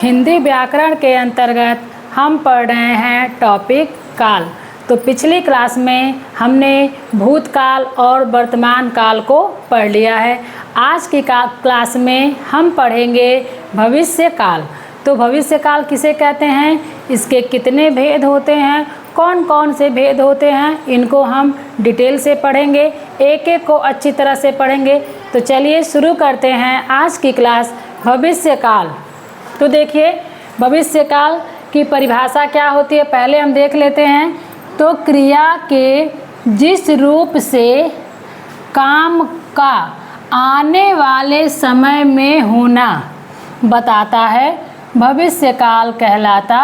हिंदी व्याकरण के अंतर्गत हम पढ़ रहे हैं टॉपिक काल। तो पिछली क्लास में हमने भूतकाल और वर्तमान काल को पढ़ लिया है। आज की क्लास में हम पढ़ेंगे भविष्य काल। तो भविष्य काल किसे कहते हैं, इसके कितने भेद होते हैं, कौन कौन से भेद होते हैं, इनको हम डिटेल से पढ़ेंगे, एक एक को अच्छी तरह से पढ़ेंगे। तो चलिए शुरू करते हैं आज की क्लास भविष्य काल। तो देखिए भविष्य काल की परिभाषा क्या होती है, पहले हम देख लेते हैं। तो क्रिया के जिस रूप से काम का आने वाले समय में होना बताता है भविष्य काल कहलाता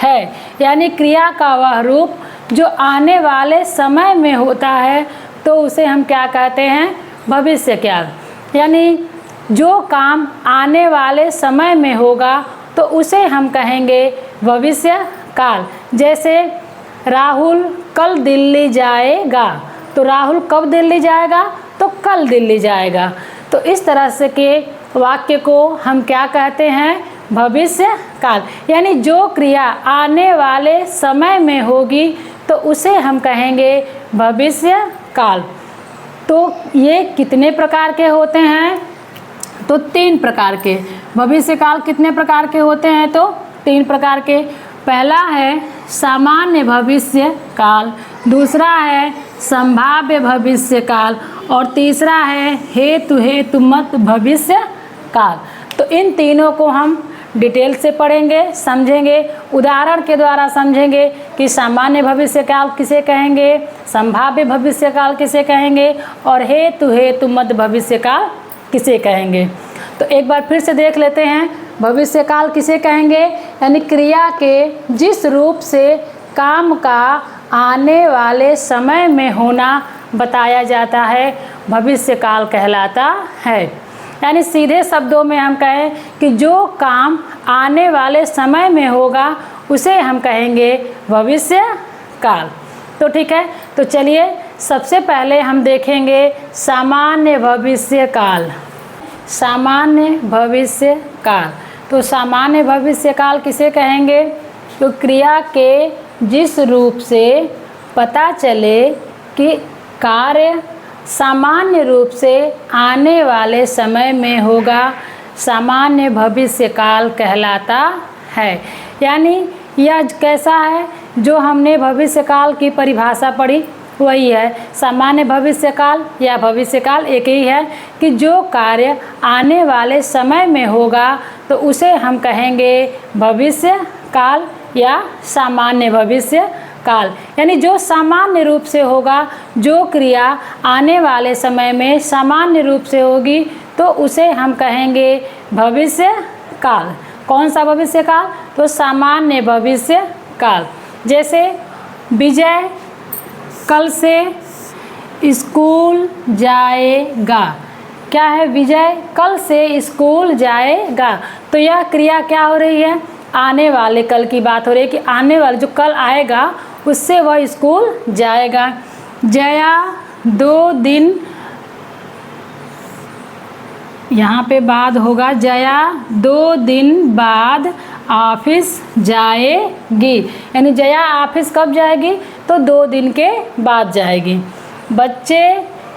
है। यानी क्रिया का वह रूप जो आने वाले समय में होता है तो उसे हम क्या कहते हैं, भविष्य काल। यानी जो काम आने वाले समय में होगा तो उसे हम कहेंगे भविष्य काल। जैसे राहुल कल दिल्ली जाएगा, तो राहुल कब दिल्ली जाएगा, तो कल दिल्ली जाएगा। तो इस तरह से के वाक्य को हम क्या कहते हैं, भविष्य काल। यानी जो क्रिया आने वाले समय में होगी तो उसे हम कहेंगे भविष्य काल। तो ये कितने प्रकार के होते हैं, तो 3 प्रकार के। भविष्य काल कितने प्रकार के होते हैं, तो 3 प्रकार के। पहला है सामान्य भविष्य काल, दूसरा है संभाव्य भविष्य काल और तीसरा है हेतुमत भविष्य काल। तो इन तीनों को हम डिटेल से पढ़ेंगे, समझेंगे, उदाहरण के द्वारा समझेंगे कि सामान्य भविष्य काल किसे कहेंगे, संभाव्य भविष्य काल किसे कहेंगे और हेतुमत भविष्य काल किसे कहेंगे। तो एक बार फिर से देख लेते हैं भविष्य काल किसे कहेंगे। यानी क्रिया के जिस रूप से काम का आने वाले समय में होना बताया जाता है भविष्य काल कहलाता है। यानी सीधे शब्दों में हम कहें कि जो काम आने वाले समय में होगा उसे हम कहेंगे भविष्य काल। तो ठीक है, तो चलिए सबसे पहले हम देखेंगे सामान्य भविष्य काल। सामान्य भविष्य काल, तो सामान्य भविष्य काल किसे कहेंगे, तो क्रिया के जिस रूप से पता चले कि कार्य सामान्य रूप से आने वाले समय में होगा, सामान्य भविष्य काल कहलाता है। यानी यह कैसा है, जो हमने भविष्य काल की परिभाषा पढ़ी वही है। सामान्य भविष्य काल या भविष्य काल एक ही है कि जो कार्य आने वाले समय में होगा तो उसे हम कहेंगे भविष्य काल या सामान्य भविष्य काल। यानी जो सामान्य रूप से होगा, जो क्रिया आने वाले समय में सामान्य रूप से होगी तो उसे हम कहेंगे भविष्य काल। कौन सा भविष्य काल, तो सामान्य भविष्य काल। जैसे विजय कल से स्कूल जाएगा। क्या है, विजय कल से स्कूल जाएगा। तो यह क्रिया क्या हो रही है, आने वाले कल की बात हो रही है कि आने वाले जो कल आएगा उससे वह स्कूल जाएगा। जया 2 दिन, यहाँ पे बाद होगा, जया 2 दिन बाद ऑफिस जाएगी। यानी जया ऑफिस कब जाएगी, तो 2 दिन के बाद जाएगी। बच्चे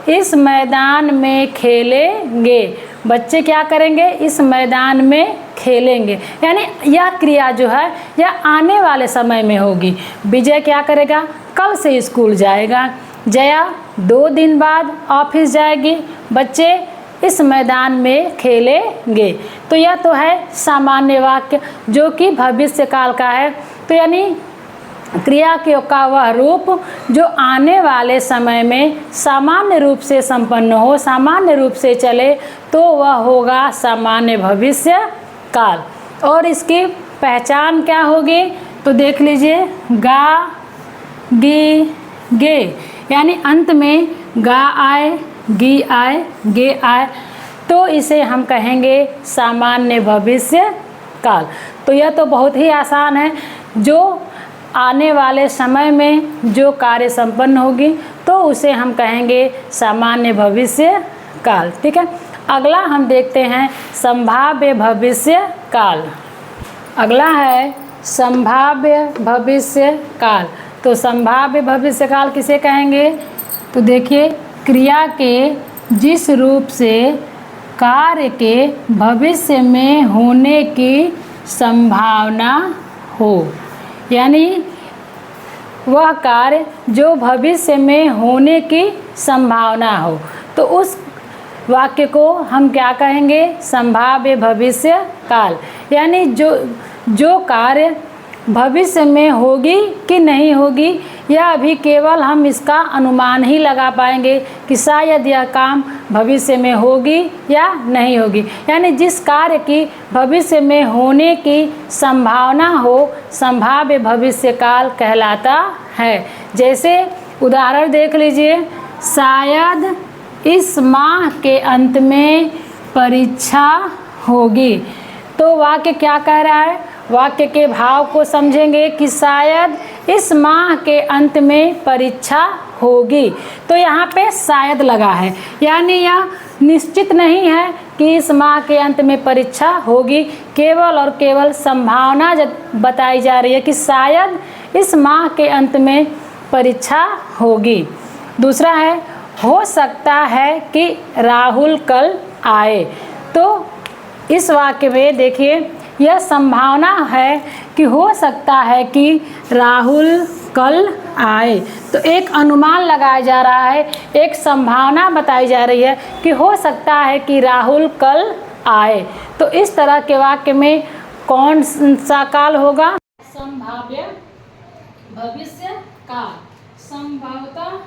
इस मैदान में खेलेंगे। बच्चे क्या करेंगे, इस मैदान में खेलेंगे। यानी यह क्रिया जो है यह आने वाले समय में होगी। विजय क्या करेगा, कल से स्कूल जाएगा। जया 2 दिन बाद ऑफिस जाएगी। बच्चे इस मैदान में खेलेंगे। तो यह तो है सामान्य वाक्य जो कि भविष्य काल का है। तो यानी क्रिया का वह रूप जो आने वाले समय में सामान्य रूप से संपन्न हो, सामान्य रूप से चले, तो वह होगा सामान्य भविष्य काल। और इसकी पहचान क्या होगी, तो देख लीजिए, गा गी गे, यानी अंत में गा आए, गी आए, गे आए, तो इसे हम कहेंगे सामान्य भविष्य काल। तो यह तो बहुत ही आसान है, जो आने वाले समय में जो कार्य संपन्न होगी तो उसे हम कहेंगे सामान्य भविष्य काल। ठीक है, अगला हम देखते हैं संभाव्य भविष्य काल। अगला है संभाव्य भविष्य काल। तो संभाव्य भविष्य काल किसे कहेंगे? तो देखिए, क्रिया के जिस रूप से कार्य के भविष्य में होने की संभावना हो, यानी वह कार्य जो भविष्य में होने की संभावना हो, तो उस वाक्य को हम क्या कहेंगे? संभाव्य भविष्य काल। यानी जो कार्य भविष्य में होगी कि नहीं होगी, यह अभी केवल हम इसका अनुमान ही लगा पाएंगे कि शायद यह काम भविष्य में होगी या नहीं होगी। यानी जिस कार्य की भविष्य में होने की संभावना हो, संभाव्य भविष्य काल कहलाता है। जैसे उदाहरण देख लीजिए, शायद इस माह के अंत में परीक्षा होगी। तो वाक्य क्या कह रहा है? वाक्य के भाव को समझेंगे कि शायद इस माह के अंत में परीक्षा होगी। तो यहाँ पे शायद लगा है, यानी यह निश्चित नहीं है कि इस माह के अंत में परीक्षा होगी, केवल और केवल संभावना बताई जा रही है कि शायद इस माह के अंत में परीक्षा होगी। दूसरा है, हो सकता है कि राहुल कल आए। तो इस वाक्य में देखिए, यह संभावना है कि हो सकता है कि राहुल कल आए। तो एक अनुमान लगाया जा रहा है, एक संभावना बताई जा रही है कि हो सकता है कि राहुल कल आए। तो इस तरह के वाक्य में कौन सा काल होगा? संभाव्य भविष्य काल। संभवतः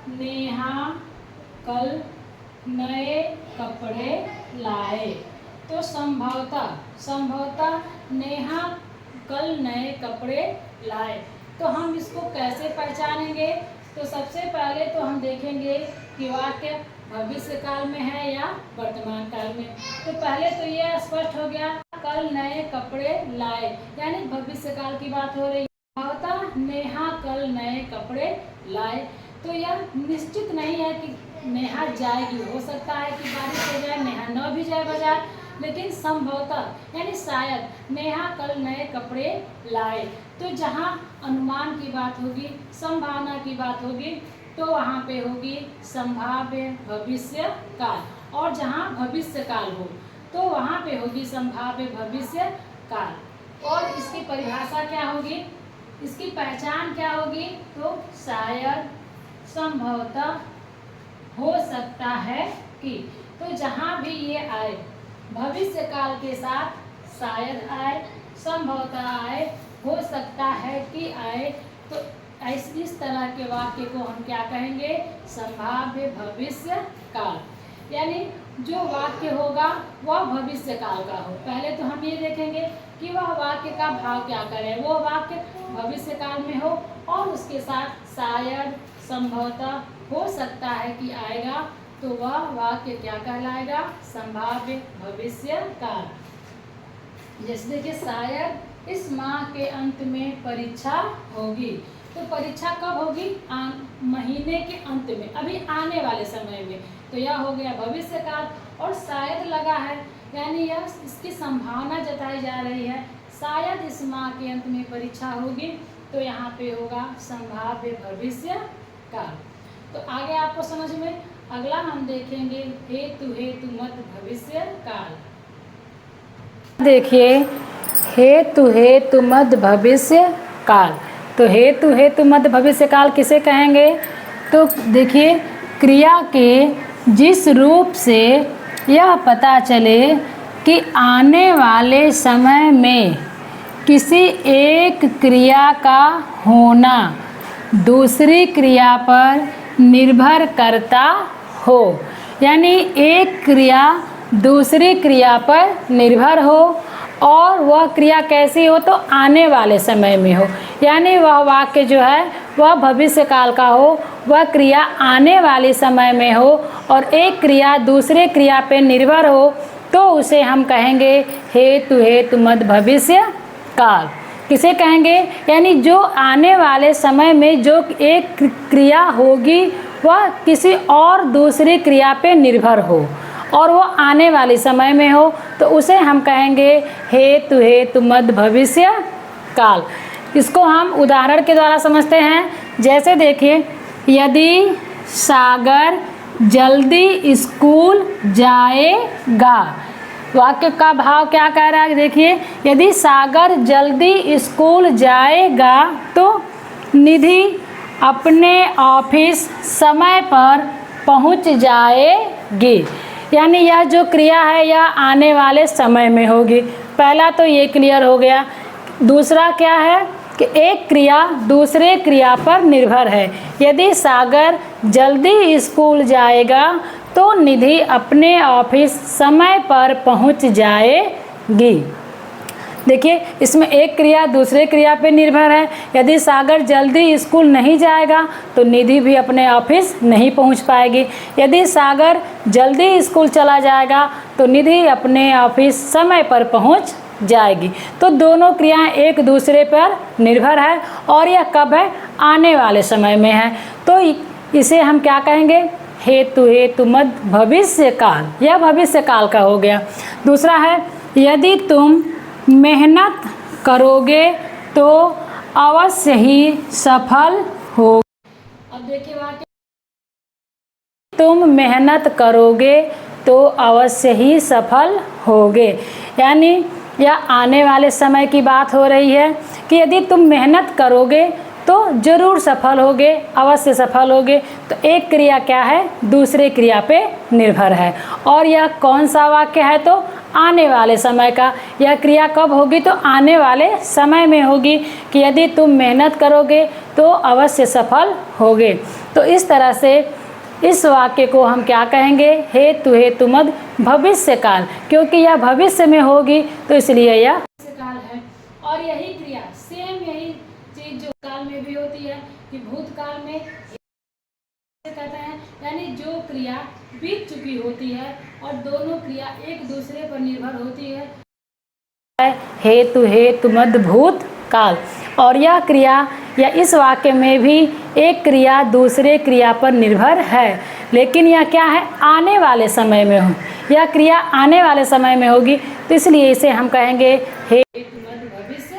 नेहा कल नए कपड़े लाए। तो संभवतः नेहा कल नए कपड़े लाए। तो हम इसको कैसे पहचानेंगे? तो सबसे पहले तो हम देखेंगे कि वाक्य भविष्य काल में है या वर्तमान काल में। तो पहले तो ये स्पष्ट हो गया, कल नए कपड़े लाए, यानी भविष्य काल की बात हो रही है। संभवतः नेहा कल नए कपड़े लाए। तो यह निश्चित नहीं है कि नेहा जाएगी, हो सकता है कि बारिश हो जाए, नेहा न भी जाए बाजार, लेकिन संभवतः यानी शायद नेहा कल नए कपड़े लाए। तो जहाँ अनुमान की बात होगी, संभावना की बात होगी, तो वहाँ पे होगी संभाव्य भविष्य काल। और जहाँ भविष्य काल हो तो वहाँ पे होगी संभाव्य भविष्य काल। और इसकी परिभाषा क्या होगी, इसकी पहचान क्या होगी? तो शायद, संभवतः, हो सकता है कि। तो जहाँ भी ये आए, भविष्य काल के साथ शायद आए, संभवतः आए, हो सकता है कि आए, तो इस तरह के वाक्य को हम क्या कहेंगे? संभाव्य भविष्य काल। यानी जो वाक्य होगा वह भविष्य काल का हो। पहले तो हम ये देखेंगे कि वह वाक्य का भाव क्या करे, वो वाक्य भविष्य काल में हो और उसके साथ शायद, संभवतः, हो सकता है कि आएगा, तो वह वाक्य क्या कहलाएगा? संभाव्य भविष्य काल। जैसे देखिए, शायद इस माह के अंत में परीक्षा होगी। तो परीक्षा कब होगी? महीने के अंत में, अभी आने वाले समय में। तो यह हो गया भविष्य काल। और शायद लगा है, यानी यह इसकी संभावना जताई जा रही है, शायद इस माह के अंत में परीक्षा होगी। तो यहाँ पे होगा संभाव्य भविष्य काल। तो आगे आपको समझ में, अगला हम देखेंगे हेतु मध्य भविष्य काल। देखिए, हेतु मध्य भविष्य काल। तो हेतु मध्य भविष्य काल किसे कहेंगे? तो देखिए, क्रिया के जिस रूप से यह पता चले कि आने वाले समय में किसी एक क्रिया का होना दूसरी क्रिया पर निर्भर करता हो, यानी एक क्रिया दूसरी क्रिया पर निर्भर हो और वह क्रिया कैसी हो? तो आने वाले समय में हो। यानी वह वाक्य जो है वह भविष्य काल का हो, वह क्रिया आने वाले समय में हो और एक क्रिया दूसरे क्रिया पर निर्भर हो, तो उसे हम कहेंगे हेतु मध्य भविष्य काल। किसे कहेंगे? यानी जो आने वाले समय में जो एक क्रिया होगी वह किसी और दूसरी क्रिया पे निर्भर हो और वो आने वाले समय में हो तो उसे हम कहेंगे हेतु मध्य भविष्य काल। इसको हम उदाहरण के द्वारा समझते हैं। जैसे देखिए, यदि सागर जल्दी स्कूल जाएगा, वाक्य का भाव क्या कह रहा है देखिए, यदि सागर जल्दी स्कूल जाएगा तो निधि अपने ऑफिस समय पर पहुंच जाएगी। यानी यह जो क्रिया है यह आने वाले समय में होगी। पहला तो ये क्लियर हो गया। दूसरा क्या है कि एक क्रिया दूसरे क्रिया पर निर्भर है। यदि सागर जल्दी स्कूल जाएगा तो निधि अपने ऑफिस समय पर पहुंच जाएगी। देखिए, इसमें एक क्रिया दूसरे क्रिया पर निर्भर है। यदि सागर जल्दी स्कूल नहीं जाएगा तो निधि भी अपने ऑफिस नहीं पहुंच पाएगी। यदि सागर जल्दी स्कूल चला जाएगा तो निधि अपने ऑफिस समय पर पहुंच जाएगी। तो दोनों क्रियाएं एक दूसरे पर निर्भर है और यह कब है? आने वाले समय में है। तो इसे हम क्या कहेंगे? हेतु मध्य भविष्य काल। यह भविष्य काल का हो गया। दूसरा है, यदि तुम मेहनत करोगे तो अवश्य ही सफल हो। अब देखिए वाक्य, तुम मेहनत करोगे तो अवश्य ही सफल होगे। यानी यह आने वाले समय की बात हो रही है कि यदि तुम मेहनत करोगे तो जरूर सफल होगे, अवश्य सफल होगे। तो एक क्रिया क्या है? दूसरे क्रिया पे निर्भर है। और यह कौन सा वाक्य है? तो आने वाले समय का। यह क्रिया कब होगी? तो आने वाले समय में होगी कि यदि तुम मेहनत करोगे तो अवश्य सफल होगे। तो इस तरह से इस वाक्य को हम क्या कहेंगे? हेतु मध्य भविष्य काल, क्योंकि यह भविष्य में होगी तो इसलिए यह भविष्य काल है। और यही क्रिया सेम यही चीज जो काल में भी होती है कि भूतकाल में कहते हैं, यानी जो क्रिया बीत चुकी होती है और दोनों क्रिया एक दूसरे पर निर्भर होती है, हेतु मध्य भूत काल। और यह क्रिया या इस वाक्य में भी एक क्रिया दूसरे क्रिया पर निर्भर है, लेकिन यह क्या है? आने वाले समय में हो। यह क्रिया आने वाले समय में होगी तो इसलिए इसे हम कहेंगे हेतु मध्य भविष्य।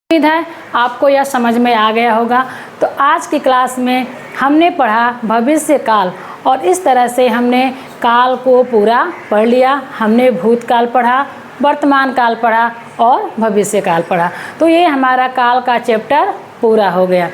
उम्मीद है आपको यह समझ में आ गया होगा। तो आज की क्लास में हमने पढ़ा भविष्य काल और इस तरह से हमने काल को पूरा पढ़ लिया। हमने भूतकाल पढ़ा, वर्तमान काल पढ़ा और भविष्य काल पढ़ा। तो ये हमारा काल का चैप्टर पूरा हो गया।